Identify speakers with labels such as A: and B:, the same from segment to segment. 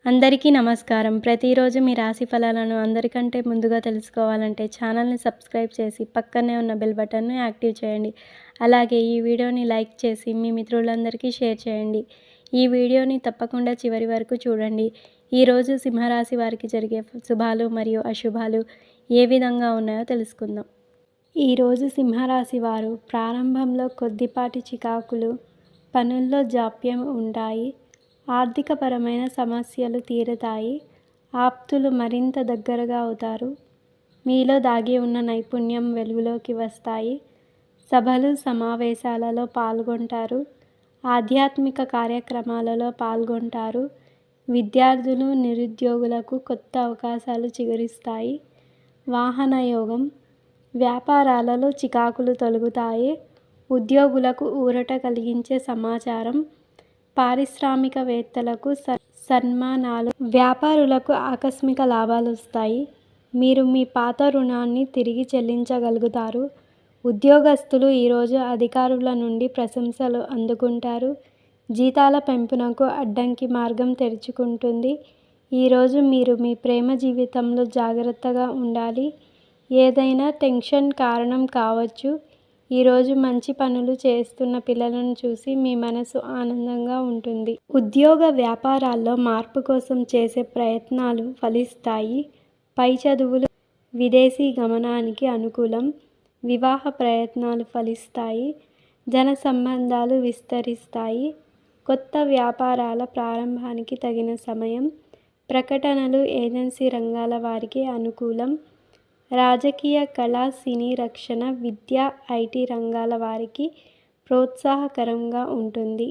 A: అందరికీ నమస్కారం. ప్రతిరోజు మీ రాశి ఫలాలను అందరికంటే ముందుగా తెలుసుకోవాలంటే ఛానల్‌ని సబ్స్క్రైబ్ చేసి పక్కనే ఉన్న బెల్ బటన్‌ని యాక్టివ్ చేయండి. అలాగే ఈ వీడియోని లైక్ చేసి మీ మిత్రులందరికీ షేర్ చేయండి. ఈ వీడియోని తప్పకుండా చివరి వరకు చూడండి. ఈరోజు సింహరాశి వారికి జరిగే శుభాలు మరియు అశుభాలు ఏ విధంగా ఉన్నాయో తెలుసుకుందాం. ఈరోజు సింహరాశి వారు ప్రారంభంలో కొద్దిపాటి చికాకులు, పనుల్లో జాప్యం ఉంటాయి. ఆర్థికపరమైన సమస్యలు తీరుతాయి. ఆప్తులు మరింత దగ్గరగా అవుతారు. మీలో దాగి ఉన్న నైపుణ్యం వెలుగులోకి వస్తాయి. సభలు, సమావేశాలలో పాల్గొంటారు. ఆధ్యాత్మిక కార్యక్రమాలలో పాల్గొంటారు. విద్యార్థులు, నిరుద్యోగులకు కొత్త అవకాశాలు చిగురిస్తాయి. వాహన యోగం. వ్యాపారాలలో చికాకులు తొలగుతాయి. ఉద్యోగులకు ఊరట కలిగించే సమాచారం. పారిశ్రామికవేత్తలకు సన్మానాలు. వ్యాపారులకు ఆకస్మిక లాభాలు వస్తాయి. మీరు మీ పాత రుణాన్ని తిరిగి చెల్లించగలుగుతారు. ఉద్యోగస్తులు ఈరోజు అధికారుల నుండి ప్రశంసలు అందుకుంటారు. జీతాల పెంపునకు అడ్డంకి మార్గం తెరుచుకుంటుంది. ఈరోజు మీరు మీ ప్రేమ జీవితంలో జాగ్రత్తగా ఉండాలి. ఏదైనా టెన్షన్ కారణం కావచ్చు. ఈరోజు మంచి పనులు చేస్తున్న పిల్లలను చూసి మీ మనసు ఆనందంగా ఉంటుంది. ఉద్యోగ వ్యాపారాల్లో మార్పు కోసం చేసే ప్రయత్నాలు ఫలిస్తాయి. పై చదువులు, విదేశీ గమనానికి అనుకూలం. వివాహ ప్రయత్నాలు ఫలిస్తాయి. జన సంబంధాలు విస్తరిస్తాయి. కొత్త వ్యాపారాల ప్రారంభానికి తగిన సమయం. ప్రకటనలు, ఏజెన్సీ రంగాల వారికి అనుకూలం. రాజకీయ, కళా, సినీ, రక్షణ, విద్య, ఐటీ రంగాల వారికి ప్రోత్సాహకరంగా ఉంటుంది.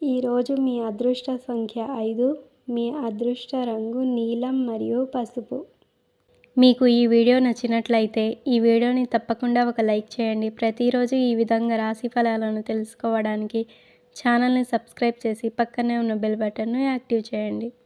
A: ఈరోజు మీ అదృష్ట సంఖ్య 5. మీ అదృష్ట రంగు నీలం మరియు పసుపు. మీకు ఈ వీడియో నచ్చినట్లయితే ఈ వీడియోని తప్పకుండా ఒక లైక్ చేయండి. ప్రతిరోజు ఈ విధంగా రాశి ఫలాలను తెలుసుకోవడానికి ఛానల్ని సబ్స్క్రైబ్ చేసి పక్కనే ఉన్న బెల్ బటన్ను యాక్టివ్ చేయండి.